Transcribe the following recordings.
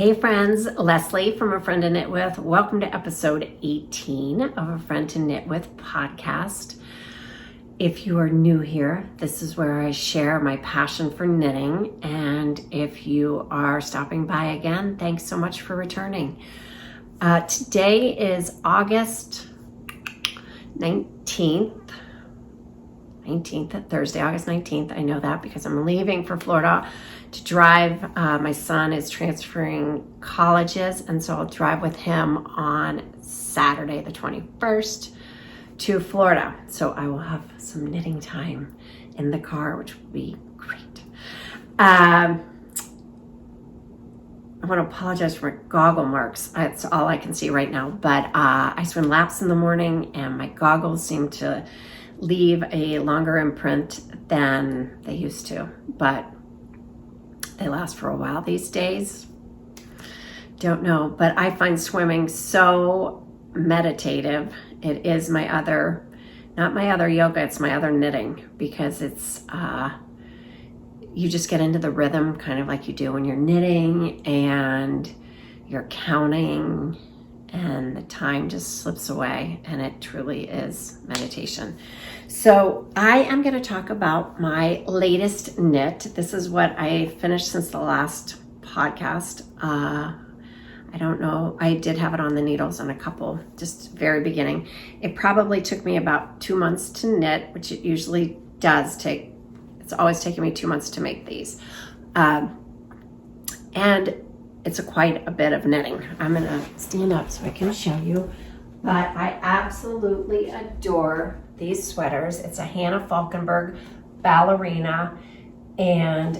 Hey friends, Leslie from A Friend to Knit With. Welcome to episode 18 of A Friend to Knit With podcast. If you are new here, this is where I share my passion for knitting. And if you are stopping by again, thanks so much for returning. Today is August 19th, Thursday, August 19th. I know that because I'm leaving for Florida to drive. My son is transferring colleges, and so I'll drive with him on Saturday the 21st to Florida. So I will have some knitting time in the car, which will be great. I want to apologize for my goggle marks. That's all I can see right now, but I swim laps in the morning and my goggles seem to leave a longer imprint than they used to, but they last for a while these days. Don't know, but I find swimming so meditative. It is my other, not my other yoga, it's my other knitting, because it's, you just get into the rhythm kind of like you do when you're knitting and you're counting and the time just slips away, and it truly is meditation. So I am going to talk about my latest knit. This is what I finished since the last podcast. I don't know. I did have it on the needles on a couple, just very beginning. It probably took me about 2 months to knit, which it usually does take. It's always taken me 2 months to make these. And it's quite a bit of knitting. I'm gonna stand up so I can show you. But I absolutely adore these sweaters. It's a Hanne Falkenberg Ballerina. And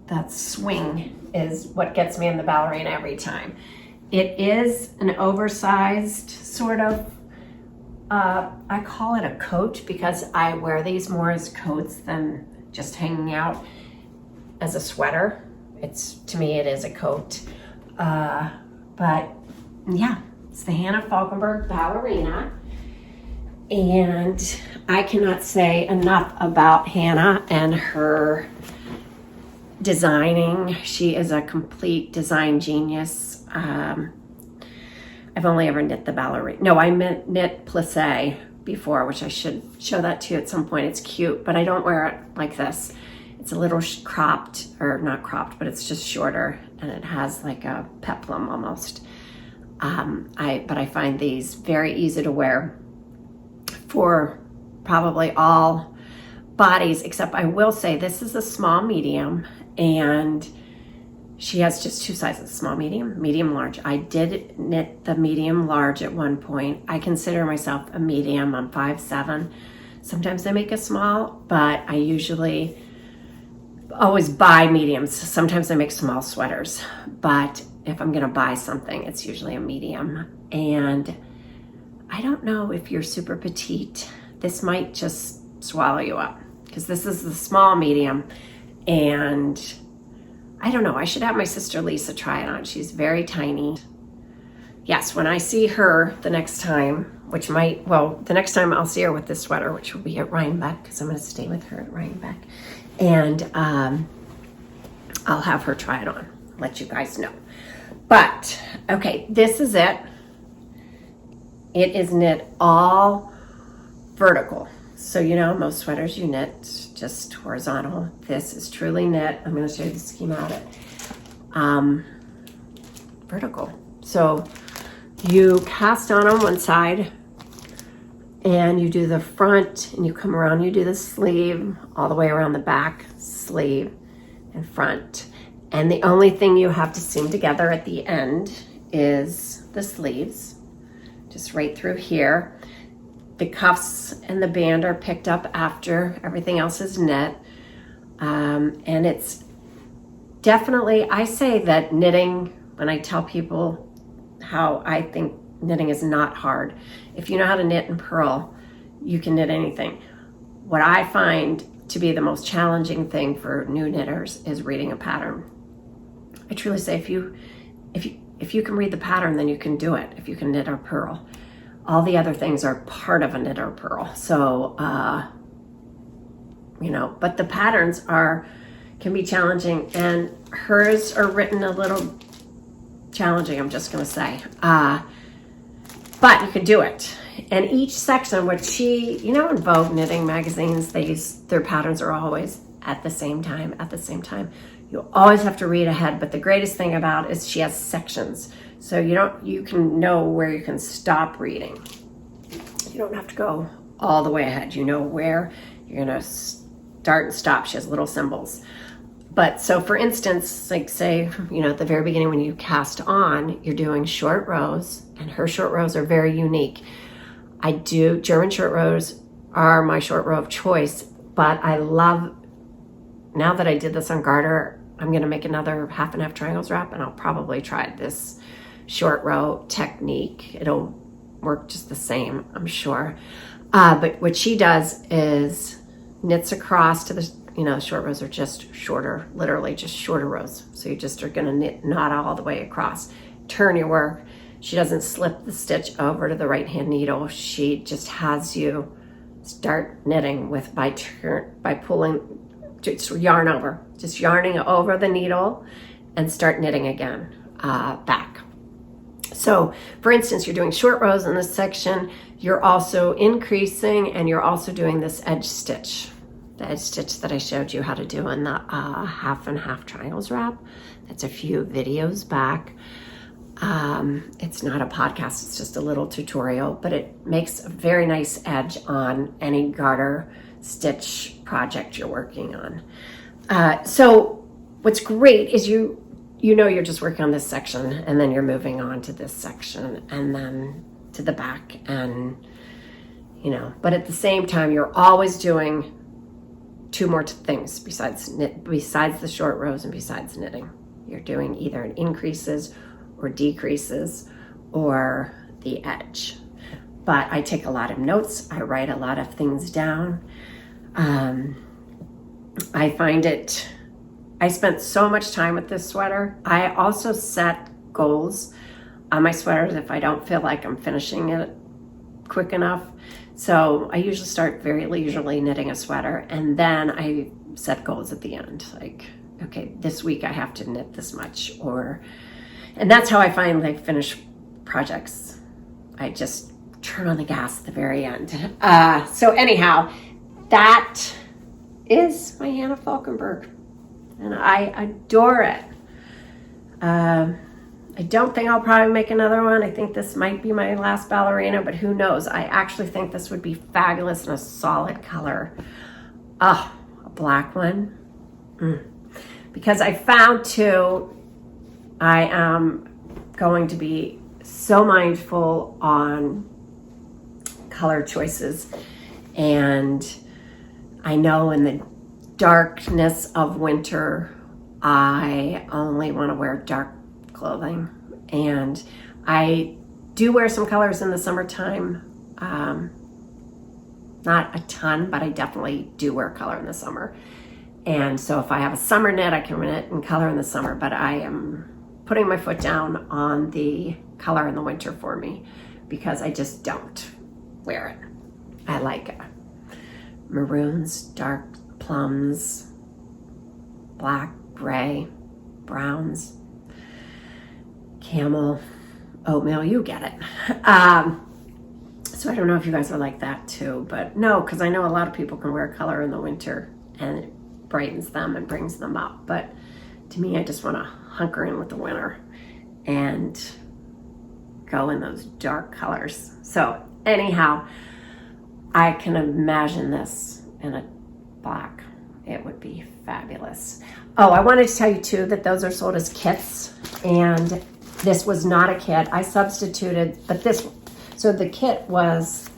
that swing is what gets me in the ballerina every time. It is an oversized sort of, I call it a coat because I wear these more as coats than just hanging out as a sweater. To me, it is a coat. But yeah, it's the Hanne Falkenberg Ballerina. And I cannot say enough about Hanne and her designing. She is a complete design genius. I've only ever knit the ballerina. No, I knit plissé before, which I should show that to you at some point. It's cute, but I don't wear it like this. It's a little cropped, or not cropped, but it's just shorter, and it has like a peplum almost. But I find these very easy to wear for probably all bodies, except I will say this is a small medium, and she has just two sizes, small, medium, large. I did knit the medium large at one point. I consider myself a medium. I'm 5'7". Sometimes I make a small, but I usually always buy mediums. Sometimes I make small sweaters, but if I'm gonna buy something, it's usually a medium. And I don't know if you're super petite, this might just swallow you up, because this is the small medium. And I don't know, I should have my sister Lisa try it on. She's very tiny. Yes, when I see her the next time, the next time I'll see her with this sweater, which will be at Rhinebeck, because I'm going to stay with her at Rhinebeck. And I'll have her try it on, let you guys know. But, okay, this is it. It is knit all vertical. So, most sweaters you knit just horizontal. This is truly knit. I'm going to show you the schematic. Vertical. So you cast on one side and you do the front, and you come around, you do the sleeve all the way around the back, sleeve and front. And the only thing you have to seam together at the end is the sleeves, just right through here. The cuffs and the band are picked up after everything else is knit. And it's definitely, I say that knitting, when I tell people how I think knitting is not hard. If you know how to knit and purl, you can knit anything. What I find to be the most challenging thing for new knitters is reading a pattern. I truly say if you can read the pattern, then you can do it. If you can knit or purl. All the other things are part of a knit or purl. So, but the patterns are, can be challenging, and hers are written a little challenging, I'm just gonna say. But you can do it. And each section, which she, you know, in Vogue knitting magazines, their patterns are always at the same time. You always have to read ahead, but the greatest thing about it is she has sections. So you can know where you can stop reading. You don't have to go all the way ahead. You know where you're gonna start and stop. She has little symbols. But so for instance, like say, you know, at the very beginning when you cast on, you're doing short rows, and her short rows are very unique. German short rows are my short row of choice, but I love, now that I did this on garter, I'm gonna make another half and half triangles wrap, and I'll probably try this short row technique. It'll work just the same, I'm sure. But what she does is knits across to the, you know, short rows are just shorter, literally just shorter rows. So you just are gonna knit not all the way across. Turn your work. She doesn't slip the stitch over to the right hand needle. She just has you start knitting by pulling, just yarn over, just yarning over the needle and start knitting again, back. So for instance, you're doing short rows in this section, you're also increasing, and you're also doing this edge stitch. The edge stitch that I showed you how to do in the half and half triangles wrap. That's a few videos back. It's not a podcast, it's just a little tutorial, but it makes a very nice edge on any garter stitch project you're working on. So what's great is you know you're just working on this section, and then you're moving on to this section, and then to the back, and you know, but at the same time you're always doing two more things besides the short rows and besides knitting. You're doing either an increases or decreases or the edge. But I take a lot of notes. I write a lot of things down. I find I spent so much time with this sweater. I also set goals on my sweaters if I don't feel like I'm finishing it quick enough. So I usually start very leisurely knitting a sweater, and then I set goals at the end. Like, okay, this week I have to knit this much, and that's how I find like finished projects. I just turn on the gas at the very end. So anyhow, that is my Hanne Falkenberg, and I adore it. I don't think I'll probably make another one. I think this might be my last ballerina, but who knows? I actually think this would be fabulous in a solid color. A black one. Because I found too, I am going to be so mindful on color choices. And I know in the darkness of winter, I only want to wear dark clothing, and I do wear some colors in the summertime, not a ton, but I definitely do wear color in the summer. And so if I have a summer knit, I can knit in color in the summer, but I am putting my foot down on the color in the winter for me, because I just don't wear it. I like maroons, dark plums, black, gray, browns, camel, oatmeal, you get it. So I don't know if you guys are like that too, but no, because I know a lot of people can wear color in the winter and it brightens them and brings them up. But to me, I just want to hunker in with the winter and go in those dark colors. So anyhow, I can imagine this in a black. It would be fabulous. Oh, I wanted to tell you too that those are sold as kits, and this was not a kit. I substituted, but so the kit was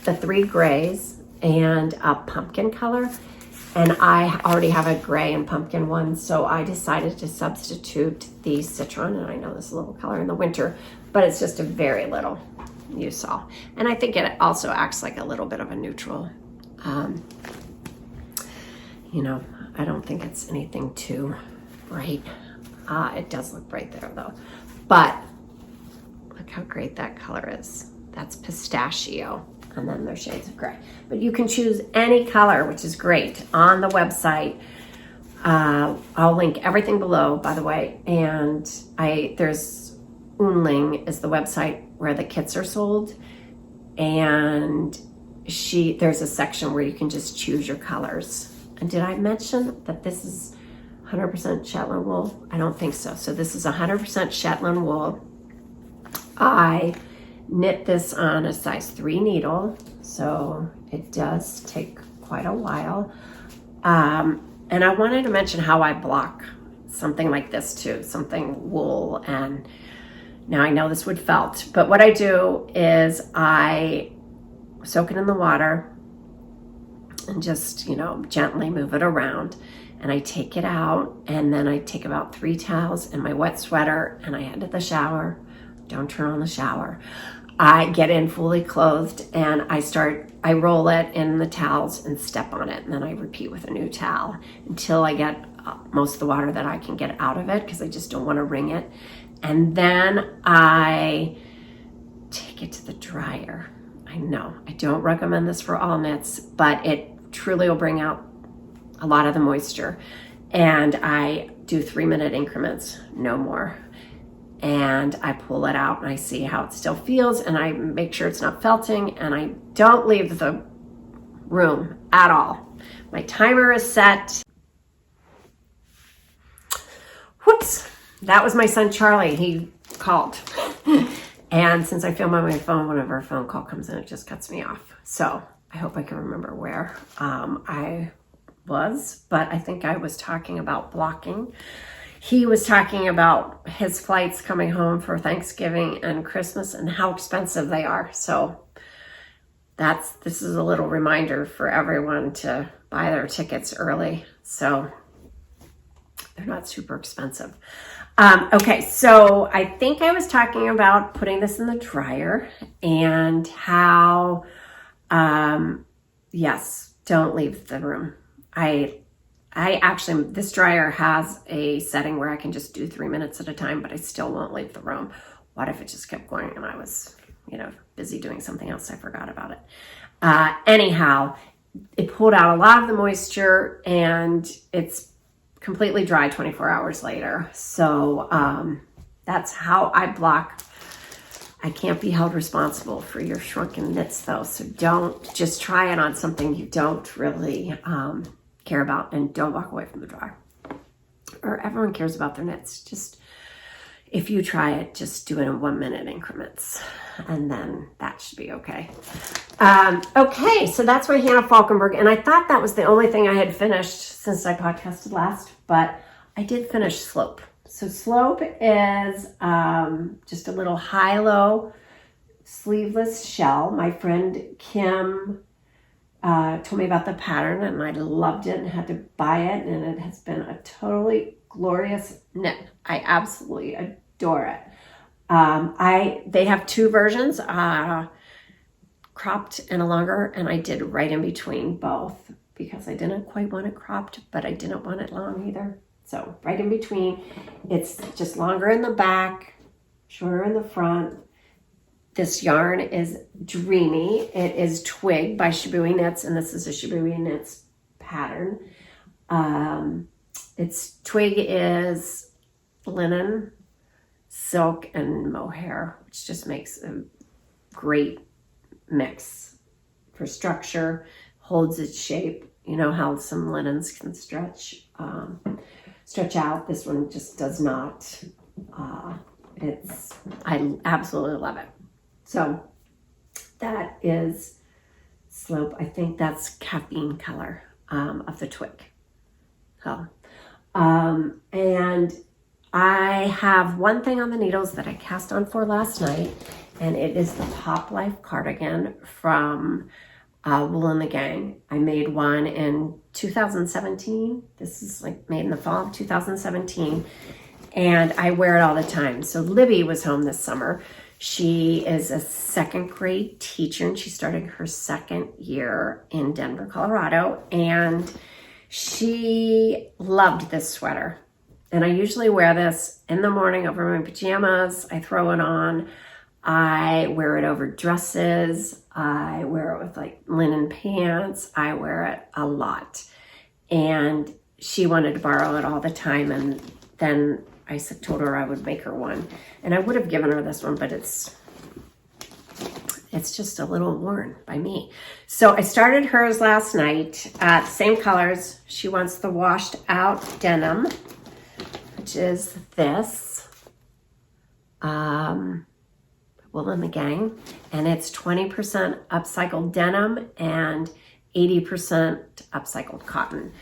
the 3 grays and a pumpkin color, and I already have a gray and pumpkin one, so I decided to substitute the citron, and I know this is a little color in the winter, but it's just a very little, you saw. And I think it also acts like a little bit of a neutral. You know, I don't think it's anything too bright. It does look bright there though. But look how great that color is. That's pistachio, and then there's shades of gray. But you can choose any color, which is great. On the website, I'll link everything below, by the way. And there's Unling is the website where the kits are sold. And there's a section where you can just choose your colors. And did I mention that this is 100% Shetland wool? I don't think so. So this is 100% Shetland wool. I knit this on a size 3 needle, so it does take quite a while. And I wanted to mention how I block something like this too, something wool. And now I know this would felt, but what I do is I soak it in the water and just, gently move it around. And I take it out, and then I take about 3 towels and my wet sweater, and I head to the shower. Don't turn on the shower. I get in fully clothed, and I roll it in the towels and step on it. And then I repeat with a new towel until I get most of the water that I can get out of it, because I just don't want to wring it. And then I take it to the dryer. I know I don't recommend this for all knits, but it truly will bring out a lot of the moisture. And I do 3-minute increments, no more. And I pull it out and I see how it still feels, and I make sure it's not felting, and I don't leave the room at all. My timer is set. Whoops, that was my son Charlie. He called. And since I film on my phone, whenever a phone call comes in, it just cuts me off. So I hope I can remember where I was, but I think I was talking about blocking. He was talking about his flights coming home for Thanksgiving and Christmas and how expensive they are. So this is a little reminder for everyone to buy their tickets early, so they're not super expensive. Okay, so I think I was talking about putting this in the dryer and how, yes, don't leave the room. I actually, this dryer has a setting where I can just do 3 minutes at a time, but I still won't leave the room. What if it just kept going and I was, busy doing something else? I forgot about it. Anyhow, it pulled out a lot of the moisture, and it's completely dry 24 hours later. So that's how I block. I can't be held responsible for your shrunken knits though. So don't just try it on something you don't really care about, and don't walk away from the dryer. Or everyone cares about their knits. Just, if you try it, just do it in 1-minute increments, and then that should be okay. Okay, so that's my Hanne Falkenberg, and I thought that was the only thing I had finished since I podcasted last, but I did finish Slope. So Slope is just a little high-low sleeveless shell. My friend Kim told me about the pattern, and I loved it and had to buy it, and it has been a totally glorious knit. I absolutely adore it. They have 2 versions, cropped and a longer, and I did right in between both because I didn't quite want it cropped, but I didn't want it long either. So right in between. It's just longer in the back, shorter in the front. This yarn is Dreamy. It is Twig by Shibui Knits, and this is a Shibui Knits pattern. Twig is linen, silk, and mohair, which just makes a great mix for structure, holds its shape. You know how some linens can stretch out. This one just does not. I absolutely love it. So that is Slope. I think that's Caffeine color of the Twig. So, and I have one thing on the needles that I cast on for last night, and it is the Pop Life cardigan from Wool and the Gang. I made one in 2017. This is like made in the fall of 2017, and I wear it all the time. So Libby was home this summer. She is a 2nd grade teacher, and she's starting her 2nd year in Denver, Colorado, and she loved this sweater. And I usually wear this in the morning over my pajamas. I throw it on. I wear it over dresses. I wear it with like linen pants. I wear it a lot. And she wanted to borrow it all the time, and then I told her I would make her one. And I would have given her this one, but it's just a little worn by me. So I started hers last night. Same colors. She wants the washed out denim, which is this. Wool in the Gang. And it's 20% upcycled denim and 80% upcycled cotton.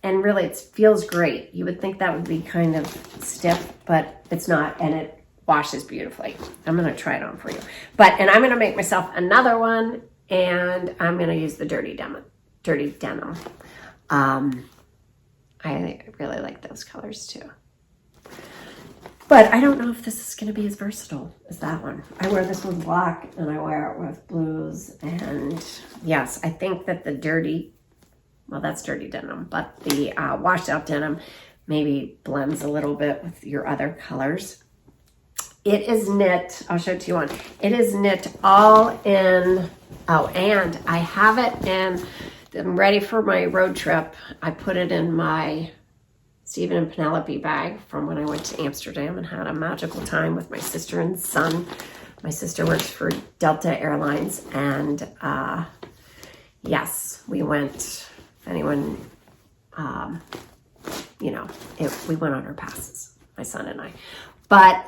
And really, it feels great. You would think that would be kind of stiff, but it's not, and it washes beautifully. I'm gonna try it on for you. And I'm gonna make myself another one, and I'm gonna use the dirty denim. I really like those colors too. But I don't know if this is gonna be as versatile as that one. I wear this one black, and I wear it with blues, and yes, I think that the dirty, well, that's dirty denim, but the washed out denim maybe blends a little bit with your other colors. It is knit. I'll show it to you on. It is knit all in. Oh, and I have it in. I'm ready for my road trip. I put it in my Stephen and Penelope bag from when I went to Amsterdam and had a magical time with my sister and son. My sister works for Delta Airlines, and yes, we went. If anyone, we went on our passes, my son and I. But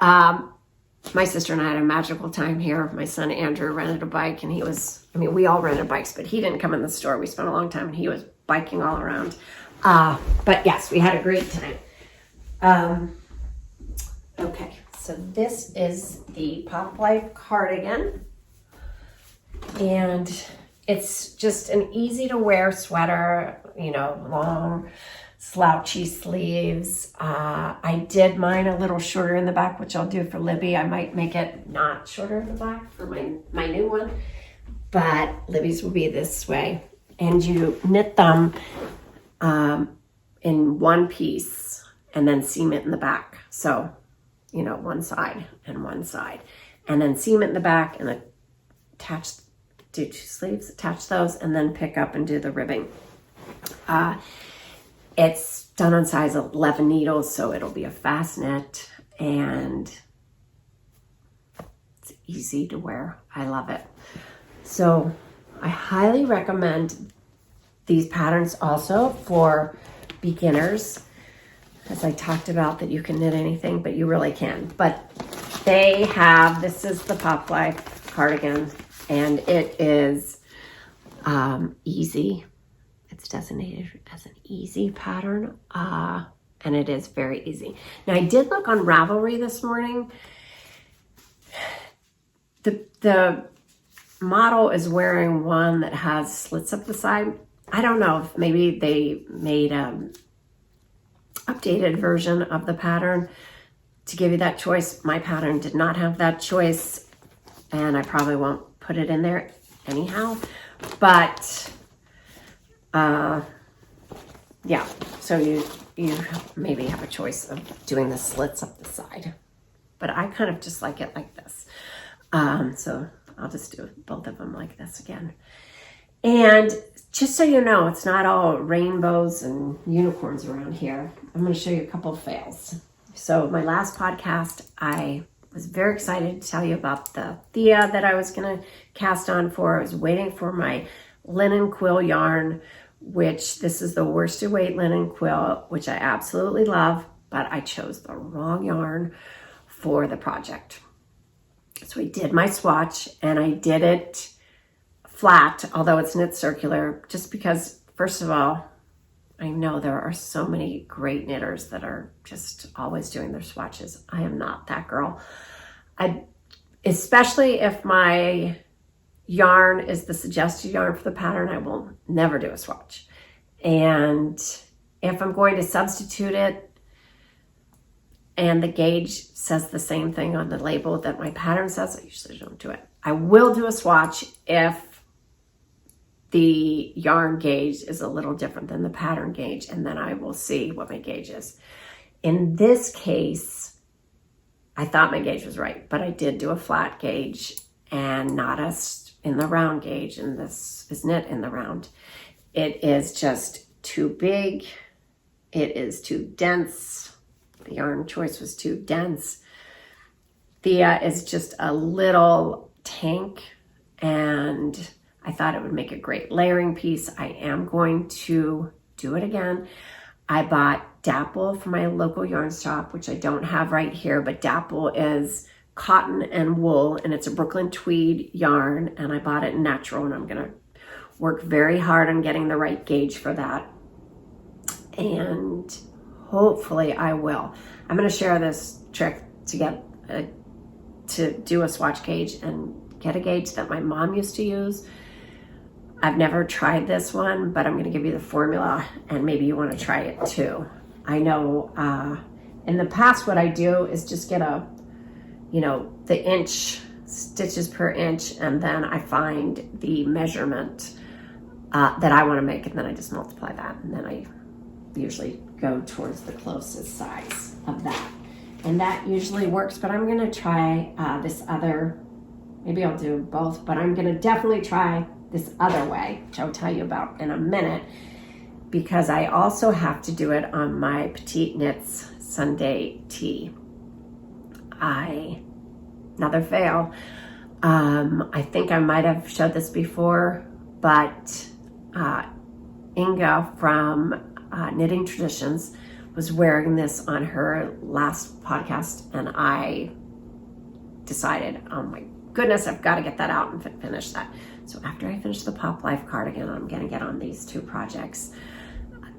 my sister and I had a magical time here. My son Andrew rented a bike, and we all rented bikes, but he didn't come in the store. We spent a long time, and he was biking all around. But yes, we had a great time. Okay, so this is the Pop Life cardigan, and it's just an easy to wear sweater, long slouchy sleeves. I did mine a little shorter in the back, which I'll do for Libby. I might make it not shorter in the back for my new one, but Libby's will be this way. And you knit them in one piece and then seam it in the back. So, one side and one side. And then seam it in the back and do 2 sleeves, attach those, and then pick up and do the ribbing. It's done on size 11 needles, so it'll be a fast knit, and it's easy to wear. I love it. So I highly recommend these patterns also for beginners, as I talked about that you can knit anything, but you really can. But this is the Pop Life cardigan, and it is easy. It's designated as an easy pattern, and it is very easy. Now, I did look on Ravelry this morning. The model is wearing one that has slits up the side. I don't know if maybe they made an updated version of the pattern to give you that choice. My pattern did not have that choice, and I probably won't put it in there anyhow. But yeah, so you maybe have a choice of doing the slits up the side, but I kind of just like it like this. So I'll just do both of them like this again. And just so you know, it's not all rainbows and unicorns around here. I'm going to show you a couple of fails. So my last podcast, I was very excited to tell you about the Thea that I was going to cast on for. I was waiting for my linen quill yarn, which this is the worsted weight linen quill, which I absolutely love, but I chose the wrong yarn for the project. So I did my swatch, and I did it flat, although it's knit circular, just because, first of all, I know there are so many great knitters that are just always doing their swatches. I am not that girl. Especially if my yarn is the suggested yarn for the pattern, I will never do a swatch. And if I'm going to substitute it and the gauge says the same thing on the label that my pattern says, I usually don't do it. I will do a swatch if the yarn gauge is a little different than the pattern gauge, and then I will see what my gauge is. In this case, I thought my gauge was right, but I did do a flat gauge and not in the round gauge, and this is knit in the round. It is just too big it is too dense. The yarn choice was too dense. Thea is just a little tank, and I thought it would make a great layering piece. I am going to do it again. I bought Dapple from my local yarn shop, which I don't have right here, but Dapple is cotton and wool, and it's a Brooklyn tweed yarn, and I bought it natural, and I'm gonna work very hard on getting the right gauge for that, and hopefully I will. I'm gonna share this trick to get to do a swatch gauge and get a gauge that my mom used to use. I've never tried this one, but I'm gonna give you the formula, and maybe you wanna try it too. I know in the past what I do is just get the inch, stitches per inch, and then I find the measurement that I wanna make, and then I just multiply that, and then I usually go towards the closest size of that. And that usually works, but I'm gonna try this other, maybe I'll do both, but I'm gonna definitely try this other way, which I'll tell you about in a minute, because I also have to do it on my Petite Knits Sunday tee. Another fail. I think I might have showed this before, but Inga from Knitting Traditions was wearing this on her last podcast, and I decided, oh my goodness, I've got to get that out and finish that. So after I finish the Pop Life cardigan, I'm going to get on these two projects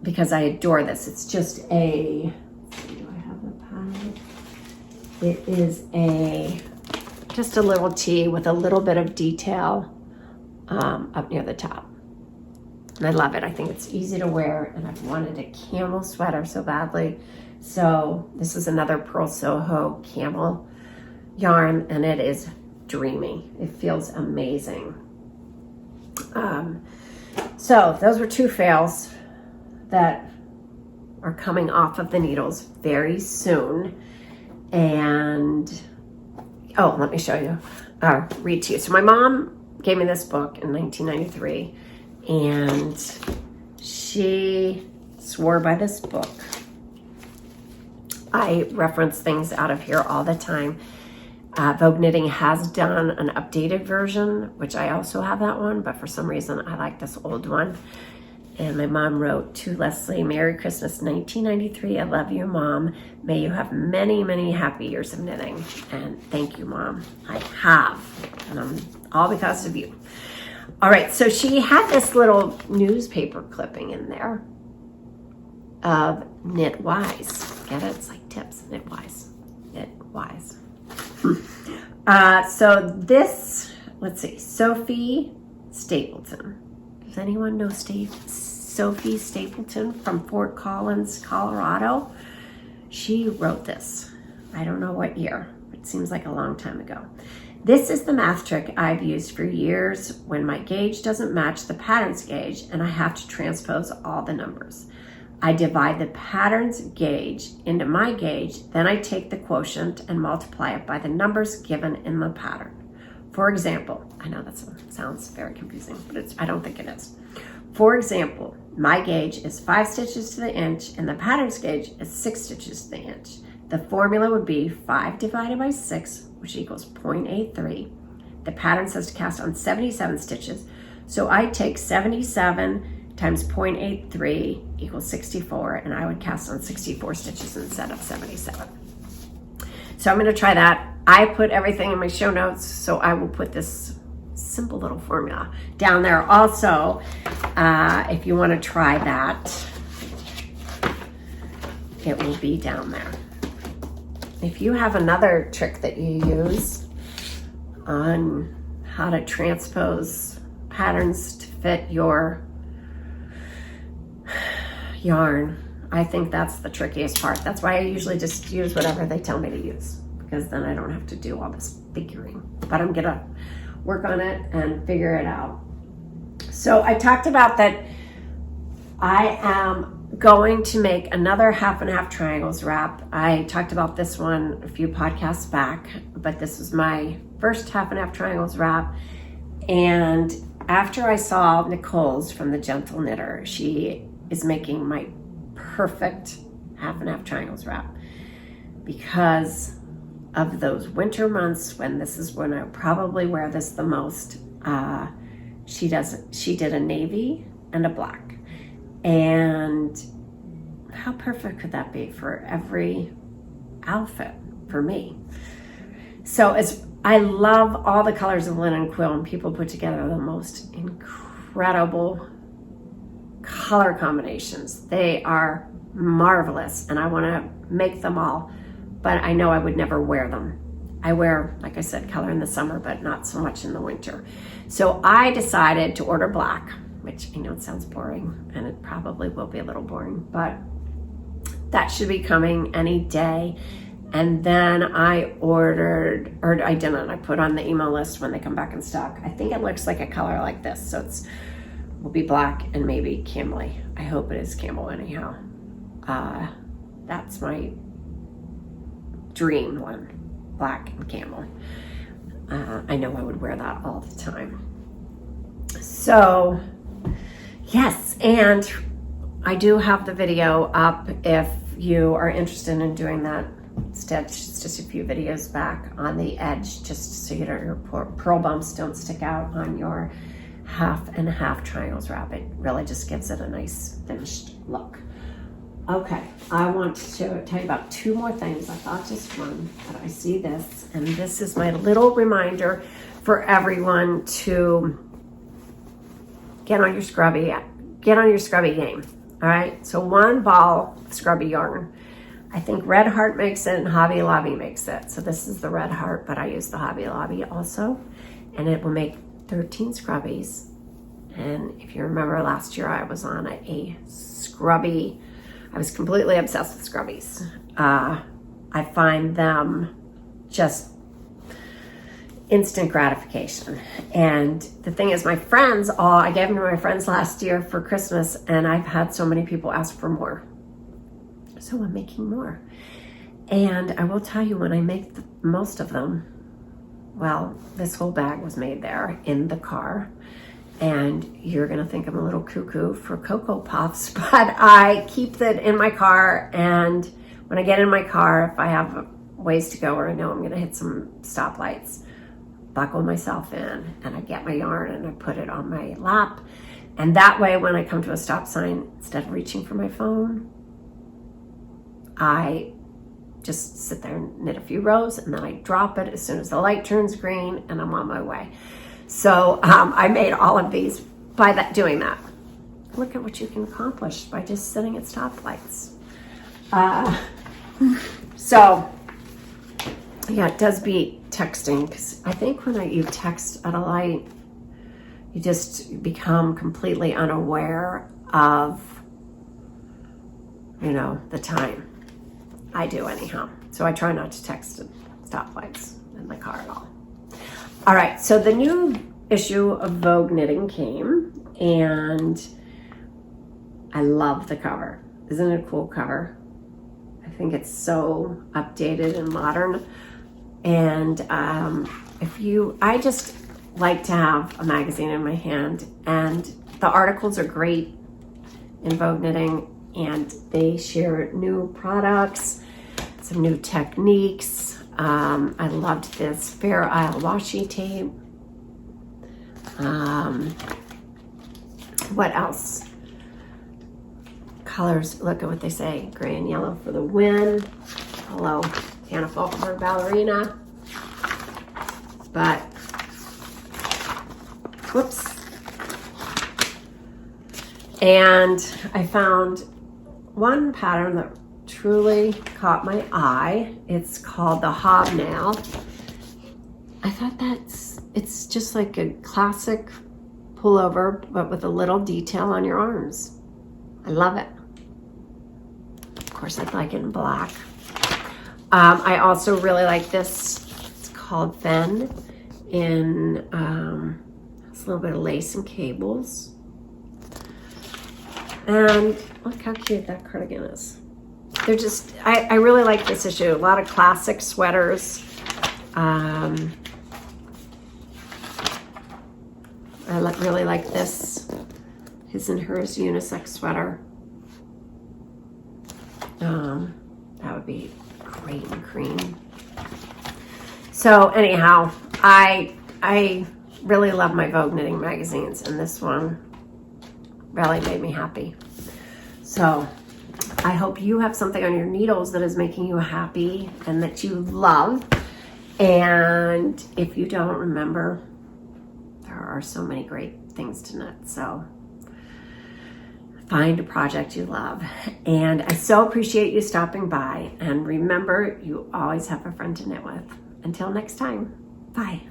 because I adore this. It's just a, do I have the pattern? It is just a little tee with a little bit of detail up near the top. And I love it. I think it's easy to wear, and I've wanted a camel sweater so badly. So this is another Pearl Soho camel yarn, and it is dreamy. It feels amazing. So those were two fails that are coming off of the needles very soon. And oh, let me show you, read to you. So my mom gave me this book in 1993, and she swore by this book. I reference things out of here all the time. Vogue Knitting has done an updated version, which I also have that one, but for some reason I like this old one. And my mom wrote to Leslie, Merry Christmas 1993. I love you, Mom. May you have many, many happy years of knitting. And thank you, Mom. I have, and all because of you. All right, so she had this little newspaper clipping in there of Knit Wise. Get it? It's like tips, Knit Wise. Knit Wise. So this, let's see, Sophie Stapleton. Does anyone know Sophie Stapleton from Fort Collins, Colorado? She wrote this. I don't know what year. It seems like a long time ago. This is the math trick I've used for years when my gauge doesn't match the pattern's gauge and I have to transpose all the numbers. I divide the pattern's gauge into my gauge, then I take the quotient and multiply it by the numbers given in the pattern. For example, I know that sounds very confusing, but I don't think it is. For example, my gauge is 5 stitches to the inch and the pattern's gauge is 6 stitches to the inch. The formula would be 5 divided by 6, which equals 0.83. The pattern says to cast on 77 stitches, so I take 77 times 0.83 equals 64, and I would cast on 64 stitches instead of 77. So I'm going to try that. I put everything in my show notes, so I will put this simple little formula down there. Also, if you want to try that, it will be down there. If you have another trick that you use on how to transpose patterns to fit your yarn, I think that's the trickiest part. That's why I usually just use whatever they tell me to use, because then I don't have to do all this figuring. But I'm gonna work on it and figure it out. So I talked about that I am going to make another 1/2 triangles wrap. I talked about this one a few podcasts back, but this was my first 1/2 triangles wrap. And after I saw Nicole's from the Gentle Knitter, she is making my perfect half and half triangles wrap because of those winter months when this is when I probably wear this the most. She did a navy and a black, and how perfect could that be for every outfit for me? So I love all the colors of linen quill, and people put together the most incredible color combinations. They are marvelous, and I want to make them all, but I know I would never wear them. I wear, like I said, color in the summer, but not so much in the winter. So I decided to order black, which I know it sounds boring, and it probably will be a little boring, but that should be coming any day. And then I ordered, or I didn't, I put on the email list when they come back in stock. I think it looks like a color like this, so will be black and maybe camel. I hope it is camel anyhow. That's my dream one, black and camel. I know I would wear that all the time. So yes, and I do have the video up if you are interested in doing that stitch. It's just a few videos back on the edge, just so your pearl bumps don't stick out on your half and half triangles wrap. It really just gives it a nice finished look. Okay, I want to tell you about two more things. I thought just one, but I see this, and this is my little reminder for everyone to get on your scrubby game. All right, so one ball of scrubby yarn. I think Red Heart makes it and Hobby Lobby makes it. So this is the Red Heart, but I use the Hobby Lobby also, and it will make 13 scrubbies. And if you remember last year, I was on a scrubby. I was completely obsessed with scrubbies. I find them just instant gratification. And the thing is, my friends, I gave them to my friends last year for Christmas, and I've had so many people ask for more. So I'm making more. And I will tell you, when I make most of them, well, this whole bag was made there in the car. And you're gonna think I'm a little cuckoo for Cocoa Puffs, but I keep that in my car. And when I get in my car, if I have ways to go or I know I'm gonna hit some stoplights, buckle myself in and I get my yarn and I put it on my lap. And that way, when I come to a stop sign, instead of reaching for my phone, I just sit there and knit a few rows, and then I drop it as soon as the light turns green, and I'm on my way. So I made all of these by doing that. Look at what you can accomplish by just sitting at stoplights. So yeah, it does beat texting, because I think when you text at a light, you just become completely unaware of, the time. I do anyhow. So I try not to text at stoplights in my car at all. All right, so the new issue of Vogue Knitting came, and I love the cover. Isn't it a cool cover? I think it's so updated and modern. And I just like to have a magazine in my hand, and the articles are great in Vogue Knitting, and they share new products, some new techniques. I loved this Fair Isle washi tape. What else? Colors, look at what they say. Gray and yellow for the win. Hello, Hanne Falkenberg Ballerina. But, whoops. And I found one pattern that truly caught my eye. It's called the Hobnail. I thought it's just like a classic pullover, but with a little detail on your arms. I love it. Of course, I'd like it in black. I also really like this. It's called Fen in it's a little bit of lace and cables. And look how cute that cardigan is. They're just, I really like this issue. A lot of classic sweaters. I really like this his and hers unisex sweater. That would be great in cream. So anyhow, I really love my Vogue knitting magazines, and this one really made me happy. So I hope you have something on your needles that is making you happy and that you love. And if you don't, remember, there are so many great things to knit. So find a project you love. And I so appreciate you stopping by. And remember, you always have a friend to knit with. Until next time, bye.